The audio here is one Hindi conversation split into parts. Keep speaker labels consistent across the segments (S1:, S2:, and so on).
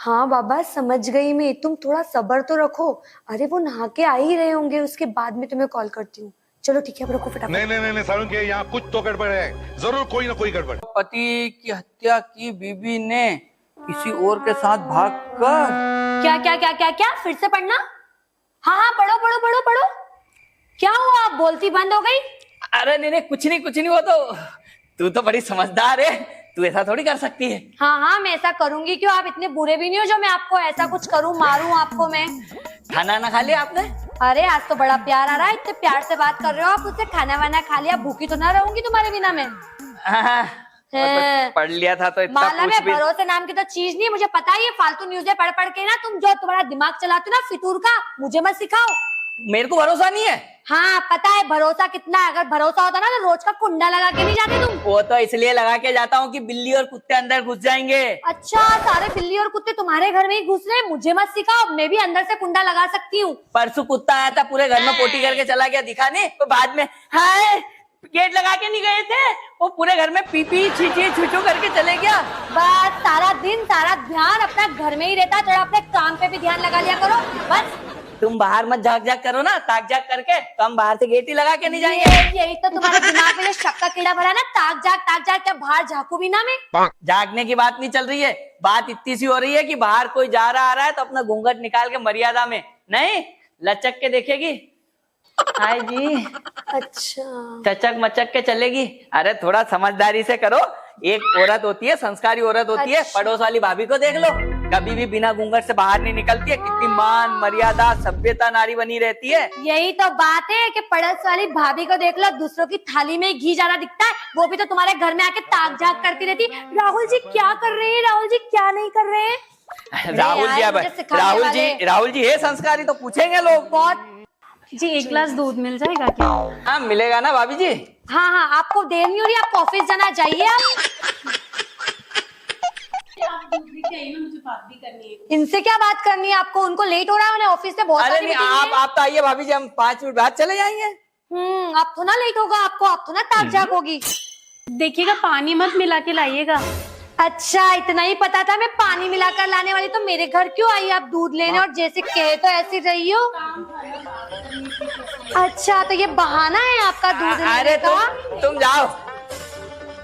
S1: हाँ बाबा समझ गई मैं, तुम थोड़ा सब्र तो रखो। अरे वो नहा के आ ही रहे होंगे, उसके बाद में तुम्हें कॉल करती हूँ। चलो ठीक है, अब रखो फटाफट।
S2: नहीं नहीं नहीं नहीं सारुण के यहाँ कुछ तो गड़बड़ है, जरूर कोई ना कोई गड़बड़।
S3: पति की हत्या की बीबी ने किसी और के साथ भागकर।
S1: क्या क्या क्या क्या क्या फिर से पढ़ना। हाँ हाँ पढ़ो पढ़ो पढ़ो पढ़ो। क्या हुआ, आप बोलती बंद हो गई?
S3: अरे नहीं नहीं कुछ नहीं, वो तो तू तो बड़ी समझदार है, तू ऐसा थोड़ी कर सकती है।
S1: हाँ हाँ मैं ऐसा करूंगी क्यों, आप इतने बुरे भी नहीं हो जो मैं आपको ऐसा कुछ करूँ, मारूं आपको मैं।
S3: खाना ना खा लिया आपने?
S1: अरे आज तो बड़ा प्यार आ रहा है, इतने प्यार से बात कर रहे हो आप मुझसे। खाना वाना खा लिया? भूखी तो ना रहूंगी तुम्हारे बिना मैं।
S3: तो पढ़ लिया था तो इतना
S1: मालूम
S3: पूछ
S1: है,
S3: भी।
S1: भरोसे नाम की तो चीज नहीं, मुझे पता है। ये फालतू न्यूज़ें पढ़ पढ़ के ना तुम जो तुम्हारा दिमाग चलाते हो ना फितूर का, मुझे मत सिखाओ।
S3: मेरे को भरोसा नहीं है।
S1: हाँ पता है भरोसा कितना है, अगर भरोसा होता ना तो रोज का कुंडा लगा के नहीं जाते तुम।
S3: वो तो इसलिए लगा के जाता हूँ कि बिल्ली और कुत्ते अंदर घुस जाएंगे।
S1: अच्छा सारे बिल्ली और कुत्ते तुम्हारे घर में ही घुस रहे हैं, मुझे मत सिखाओ, मैं भी अंदर से कुंडा लगा सकती हूँ।
S3: परसों कुत्ता आया था, पूरे घर में पोटी करके चला गया, दिखा नहीं? तो बाद में हाय गेट लगा के नहीं गए थे, वो पूरे घर में पी पी छी छू करके चले गया।
S1: बस सारा दिन सारा ध्यान अपना घर में ही रहता है, थोड़ा अपने काम पे भी ध्यान लगा लिया करो बस।
S3: तुम बाहर मत झाक झाक करो ना, ताक झाक करके तो हम बाहर से गेट ही लगा के नहीं जाएंगे।
S1: यही तो तुम्हारे दिमाग में जो शक का कीड़ा भरा है ना, ताक झाक क्या बाहर झाकू भी ना मैं।
S3: झाकने की बात नहीं चल रही है, बात इतनी सी हो रही है कि बाहर कोई जा रहा आ रहा है तो अपना घूंघट निकाल के मर्यादा में नहीं लचक के देखेगी। हाय जी।
S1: अच्छा
S3: चचक मचक के चलेगी। अरे थोड़ा समझदारी से करो, एक औरत होती है, संस्कारी औरत होती है।
S1: अच्छा।
S3: पड़ोस वाली भाभी को देख लो, कभी भी बिना घूंघट से बाहर नहीं निकलती है, कितनी मान मर्यादा सभ्यता नारी बनी रहती है।
S1: यही तो बात है कि पड़ोस वाली भाभी को देख लो, दूसरों की थाली में घी ज्यादा दिखता है, वो भी तो तुम्हारे घर में आके ताक झाक करती रहती। राहुल जी क्या कर रहे हैं, राहुल जी क्या नहीं कर रहे हैं?
S3: राहुल जी है संस्कारी तो पूछेंगे लोग।
S1: बहुत
S4: जी, एक गिलास दूध मिल जाएगा क्या?
S3: हाँ मिलेगा ना भाभी जी।
S1: हाँ हाँ आपको देर नहीं हो रही, आप ऑफिस जाना, जाइए आप।
S4: मुझे बात भी करनी है।
S1: इनसे क्या बात करनी है आपको, उनको लेट हो रहा है, उन्हें ऑफिस से बहुत
S3: अरे
S1: सारी
S3: नहीं
S1: मीटिंग है।
S3: आप तो आइए भाभी जी, हम 5 मिनट बाद चले जाएंगे।
S1: आप तो ना लेट होगा आपको, आप तो ना ताक झाक होगी।
S4: देखिएगा पानी मत मिला के लाइएगा।
S1: अच्छा इतना ही पता था, मैं पानी मिलाकर लाने वाली तो मेरे घर क्यों आई आप दूध लेने, और जैसे कहे तो ऐसी रही हो। अच्छा तो ये बहाना है आपका दूध
S3: अरे
S1: लेने का?
S3: तुम जाओ,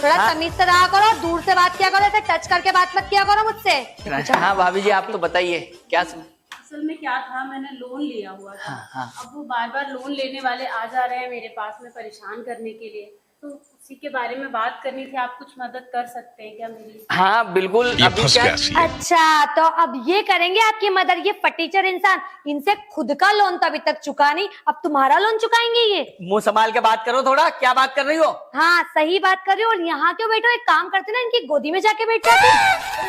S1: थोड़ा तमीज से रहा करो, दूर से बात किया करो, ऐसे टच करके बात मत किया करो मुझसे।
S3: हाँ भाभी जी आप तो बताइए क्या
S4: असल में क्या था, मैंने लोन लिया हुआ था।
S3: हाँ।
S4: अब वो बार बार लोन लेने वाले आ जा रहे हैं मेरे पास में परेशान करने के लिए, तो उसी के बारे में बात करनी थी। आप कुछ मदद कर सकते हैं क्या मेरी?
S3: हाँ बिल्कुल। अभी क्या?
S1: अच्छा तो अब ये करेंगे आपकी मदद, ये फटीचर इंसान, इनसे खुद का लोन तो अभी तक चुका नहीं, अब तुम्हारा लोन चुकाएंगे ये?
S3: मुंह संभाल के बात करो थोड़ा, क्या बात कर रही हो?
S1: हाँ सही बात कर रही हो, और यहाँ क्यों बैठो, एक काम करते ना इनकी गोदी में जाके बैठ जाते।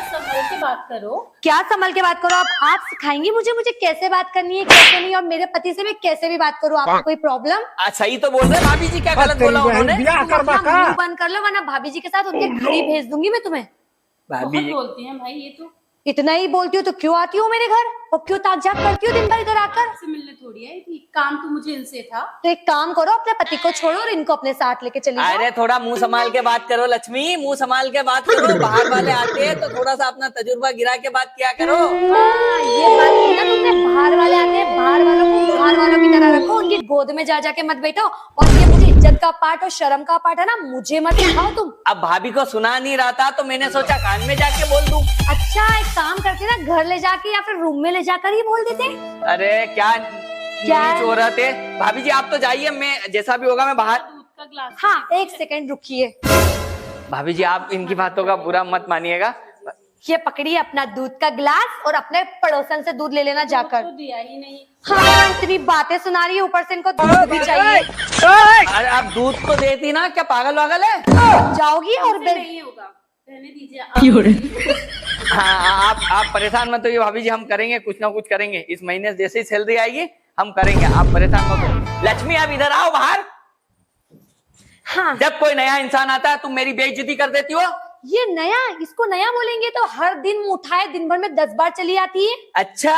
S4: संभल के बात करो।
S1: क्या संभल के बात करो, अब आप सिखाएंगी मुझे कैसे बात करनी है कैसे नहीं, और मेरे पति से मैं कैसे भी बात करूँ, आपको कोई प्रॉब्लम?
S3: सही तो बोल रहे भाभी जी, क्या गलत बोला उन्होंने?
S1: मुंह बंद कर लो वरना भाभी जी के साथ उनके घर ही भेज दूंगी मैं तुम्हें।
S3: भाभी
S4: बहुत
S3: जी
S4: बोलती हैं भाई, ये तो
S1: इतना ही बोलती हो तो क्यों आती हो मेरे घर, और क्यों ताक झाक करती हो दिन भर इधर आकर?
S4: से मिलने थोड़ी आई थी, काम तो मुझे इनसे था।
S1: तो एक काम करो, अपने पति को छोड़ो और इनको अपने साथ लेके चली जाओ।
S3: अरे थोड़ा मुंह संभाल के बात करो लक्ष्मी, मुंह संभाल के बात करो। बाहर वाले आते हैं तो थोड़ा सा अपना तजुर्बा गिरा के बात किया करो।
S1: ये बात की ना तुमने, बाहर वाले आते हैं, बाहर वालों को बाहर वालों की तरह रखो, उनकी गोद में जा जाके मत बैठो, और ये मुझे इज्जत का पाठ और शर्म का पाठ है ना, मुझे मत सिखाओ तुम।
S3: अब भाभी को सुना नहीं रहा था तो मैंने सोचा कान में जाके बोल दूं।
S1: अच्छा एक काम करते ना, घर ले जाके या फिर रूम में ले जाकर ही बोल देते।
S3: अरे क्या नीच हो रहे थे भाभी जी, आप तो जाइए, मैं जैसा भी होगा मैं बाहर।
S4: दूध का गिलास।
S1: हाँ एक सेकंड रुकिए।
S3: भाभी जी आप इनकी बातों का बुरा मत मानिएगा।
S1: ये पकड़िए अपना दूध का गिलास, और अपने पड़ोसन से दूध ले लेना जाकर।
S4: तो दिया ही नहीं।
S1: हाँ इतनी बातें सुना रही है, ऊपर से इनको दूध भी चाहिए।
S3: अरे आप दूध को देती ना, क्या पागल वागल है?
S1: जाओगी और
S4: नहीं होगा, रहने दीजिए।
S3: हाँ आप परेशान मत होइए भाभी जी, हम करेंगे, कुछ ना कुछ करेंगे। इस महीने जैसे ही सैलरी आएगी हम करेंगे, आप परेशान मत हो। लक्ष्मी आप इधर आओ बाहर।
S1: हाँ
S3: जब कोई नया इंसान आता है तुम मेरी बेइज्जती कर देती हो।
S1: ये नया, इसको नया बोलेंगे तो हर दिन मुंह उठाए दिन भर में 10 बार चली आती है।
S3: अच्छा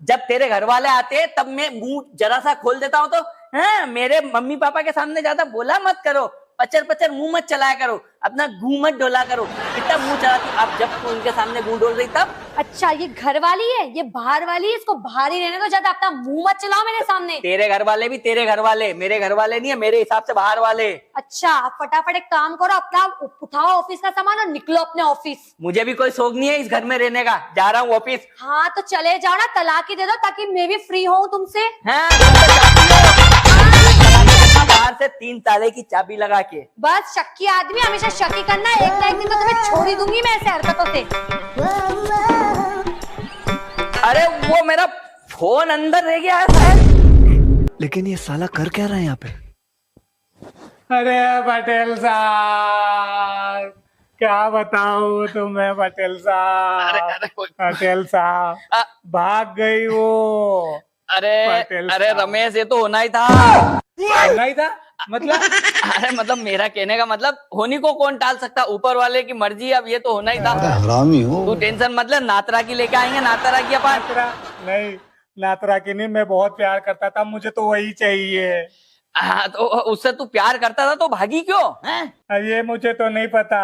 S3: जब तेरे घर वाले आते हैं तब मैं मुंह जरा सा खोल देता हूँ तो हाँ, मेरे मम्मी पापा के सामने ज्यादा बोला मत करो, पचर पचर मुंह मत चलाया करो, अपना घूम मत डोला करो। कितना मुंह चलाती अब, जब तू उनके सामने मुंह डोल रही तब।
S1: अच्छा ये घर वाली है, ये बाहर वाली है, इसको बाहर ही रहने दो, ज्यादा अपना मुंह मत चलाओ मेरे सामने।
S3: तेरे घर वाले भी तेरे घर वाले, मेरे घर वाले नहीं है, मेरे हिसाब से बाहर वाले।
S1: अच्छा आप फटाफट एक काम करो, अपना उठाओ ऑफिस का सामान और निकलो अपने ऑफिस।
S3: मुझे भी कोई शौक नहीं है इस घर में रहने का, जा रहा हूँ ऑफिस।
S1: हाँ तो चले जाओ ना, तलाक ही दे दो ताकि मैं भी फ्री हूँ तुमसे।
S3: हाँ, तुम तो चाहती हो। बाहर से 3 ताले की चाबी लगा के।
S1: बस शक्की आदमी हमेशा शक्की करना, एक ना एक दिन तो तुम्हें छोड़ ही दूंगी मैं ऐसे हरकतों से।
S3: अरे वो मेरा फोन अंदर रह गया है शायद।
S5: लेकिन ये साला कर क्या रहा है यहाँ पे?
S6: अरे पटेल साहब, क्या बताऊं तुम्हें पटेल साहब। पटेल साहब भाग गई वो।
S3: अरे
S6: पटेल
S3: अरे
S6: साहब।
S3: रमेश, ये तो होना ही था।
S6: नहीं था मतलब?
S3: अरे मतलब मेरा कहने का मतलब, होनी को कौन टाल सकता, ऊपर वाले की मर्जी। अब ये तो होना ही था।
S5: हरामी हो।
S3: तू टेंशन मत ले, नातरा की लेके आएंगे, नातरा की अपन।
S6: नहीं, नातरा की नहीं, मैं बहुत प्यार करता था, मुझे तो वही चाहिए।
S3: हाँ तो उससे तू प्यार करता था तो भागी क्यों हैं?
S6: अब ये मुझे तो नहीं पता।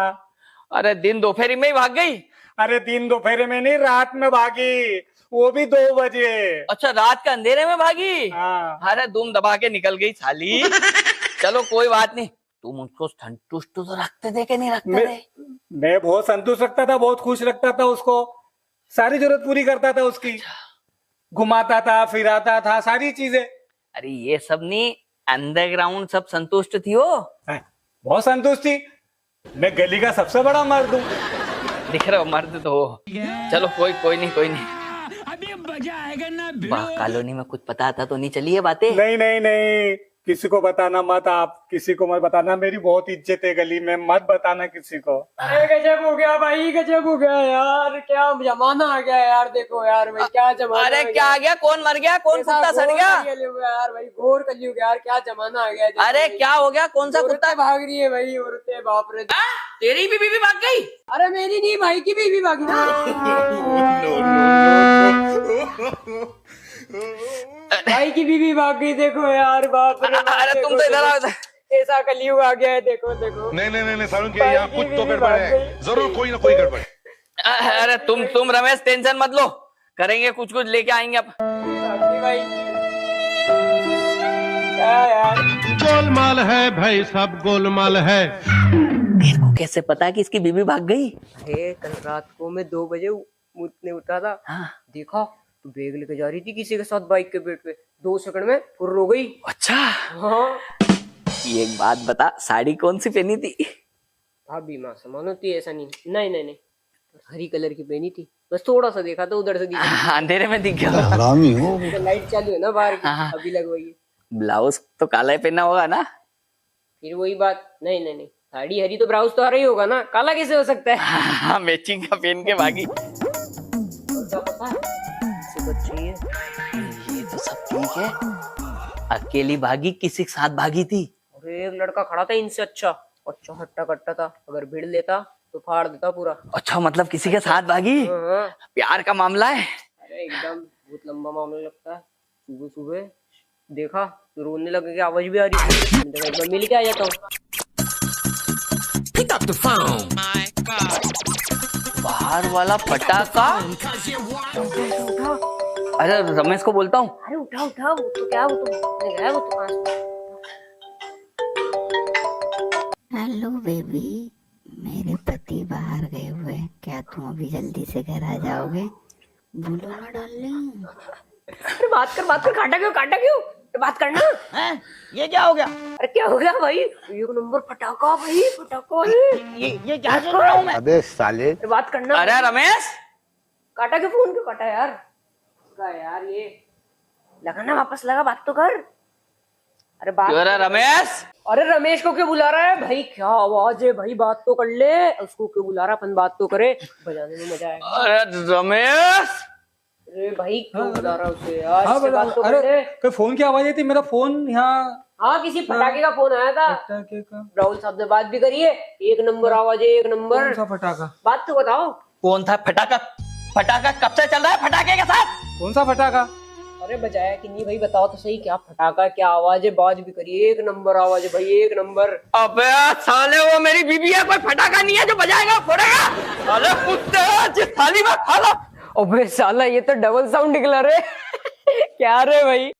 S3: अरे दिन दोपहर में ही भाग गई।
S6: अरे दिन दोपहर में नहीं, रात में भागी, वो भी 2 बजे।
S3: अच्छा रात के अंधेरे में भागी।
S6: हाँ।
S3: अरे दुम दबा के निकल गई साली। चलो कोई बात नहीं, तुम उसको संतुष्ट तो रखते थे कि नहीं रखते थे?
S6: मैं बहुत संतुष्ट रखता था, बहुत खुश रखता था उसको, सारी जरूरत पूरी करता था उसकी, घुमाता था, फिराता था, सारी चीजें।
S3: अरे ये सब नहीं, अंडरग्राउंड सब संतुष्ट थी वो।
S6: बहुत संतुष्ट थी। मैं गली का सबसे बड़ा मर्द हूँ।
S3: दिख रहा हो मर्द तो हो। चलो कोई नहीं। वाह, कॉलोनी में कुछ पता था तो नहीं चली है बातें।
S6: नहीं नहीं नहीं, किसी को बताना मत, आप किसी को मत बताना, मेरी बहुत इज्जत है गली में, मत बताना किसी को।
S7: अरे गजब हो गया भाई, गजब हो गया यार, क्या जमाना आ गया यार। देखो यार भाई, क्या जमाना।
S3: अरे क्या आ गया, कौन मर गया, कौन कुत्ता सड़ गया?
S7: यार भाई, घोर कलयुग यार, क्या जमाना आ गया।
S3: अरे क्या हो गया, कौन सा कुत्ता?
S7: भाग रही है भाई, औरतें, बाप रे।
S3: तेरी भी बीवी भाग गई?
S7: अरे मेरी नहीं, भाई की बीवी भागी ना। भाई की बीवी भाग गई, देखो यार, बाप रे।
S3: अरे तुम तो इधर आओ।
S7: ऐसा कलयुग आ गया है, देखो देखो।
S2: नहीं सारुण के यहाँ कुछ तो गड़बड़ है, जरूर कोई ना कोई गड़बड़।
S3: अरे तुम रमेश टेंशन मत लो, करेंगे कुछ लेके आएंगे अब।
S7: भाई क्या यार,
S8: गोलमाल है भाई, सब गोलमाल है।
S3: मेरे को कैसे पता कि इसकी बीवी भाग गई?
S7: अरे कल रात को मैं 2 बजे मुझने उठा था।
S3: हाँ।
S7: देखा तो बैग लेके जा रही थी किसी के साथ बाइक के बेट पे, 2 सेकंड में फुर्र हो गई।
S3: अच्छा
S7: हाँ।
S3: एक बात बता, साड़ी कौन सी पहनी थी?
S7: भाभी माँ समान होती है, ऐसा नहीं। नहीं हरी कलर की पहनी थी, बस थोड़ा सा देखा तो उधर से दिखा।
S3: अंधेरे में दिख गया।
S5: हरामी हो।
S7: लाइट चालू है ना बाहर की,
S3: हाँ।
S7: अभी लगवाइए।
S3: ब्लाउज तो काला ही पहना होगा ना?
S7: फिर वही बात। नहीं साड़ी हरी तो ब्लाउज तो हरा ही होगा ना, काला कैसे हो सकता है?
S3: हाँ, मैचिंग का पहन के भागी। ये तो सब ठीक है, अकेली भागी किसी के साथ भागी थी?
S7: अरे एक लड़का खड़ा था इनसे, अच्छा हट्टा कट्टा था, अगर भिड़ लेता तो फाड़ देता पूरा।
S3: अच्छा मतलब किसी के साथ भागी?
S7: हाँ।
S3: प्यार का मामला है?
S7: अरे एकदम बहुत लंबा मामला लगता है। सुबह देखा तो रोने लगे कि आवाज भी आ रही थी। मैंने कहा एक बार मिल के आ जाता हूँ।
S3: बाहर वाला पटाखा। अरे रमेश को बोलता हूँ।
S1: अरे उठा वो तो क्या, वो तो गया वो तो पास।
S9: हेलो बेबी, मेरे पति बाहर गए हुए हैं, क्या तुम अभी जल्दी से घर आ जाओगे? भूलो ना डार्लिंग।
S7: अरे बात कर, काटा क्यों बात करना।
S3: हैं? ये क्या हो गया?
S7: अरे क्या हो गया भाई? एक नंबर पटाखा भाई, पटाखा है।
S3: ये क्या सुन रहा हूँ मैं?
S5: अबे साले।
S7: अरे बात करना।
S3: अरे रमेश,
S7: काटा के फोन क्यों काटा यार? क्या यार ये लगाना, वापस लगा, बात तो कर। अरे बात।
S3: अरे रमेश,
S7: अरे रमेश को क्यों बुला रहा है भाई? क्या आवाज है भाई, बात तो कर ले। उसको क्यों बुला रहा, अपन बात तो करे, बजाने में मजा आएगा।
S3: अरे रमेश,
S7: अरे भाई क्यों बुला रहा है उसे यार?
S6: हाँ
S7: इससे बात तो कर ले।
S6: अरे फोन की आवाज आई थी, मेरा फोन यहाँ।
S7: हाँ किसी पटाखे का फोन आया था,
S6: पटाखे का?
S7: राहुल साहब ने बात भी करी है। एक नंबर आवाज है, एक नंबर।
S6: कौन सा पटाखा?
S7: बात तो बताओ।
S3: कौन था फटाका? फटाका कब से चल रहा है फटाके के साथ?
S6: कौन सा पटाखा?
S7: अरे बजाया कि नहीं भाई, बताओ तो सही, क्या फटाका, क्या आवाज है, बाज भी करी, एक नंबर आवाज है भाई, एक नंबर।
S3: अबे साले वो मेरी बीबी है, कोई फटाका नहीं है जो बजाएगा फोड़ेगा। साले कुत्ते जिस थाली में खा लो।
S7: अबे साला ये तो डबल साउंड निकला रे। क्या रे भाई।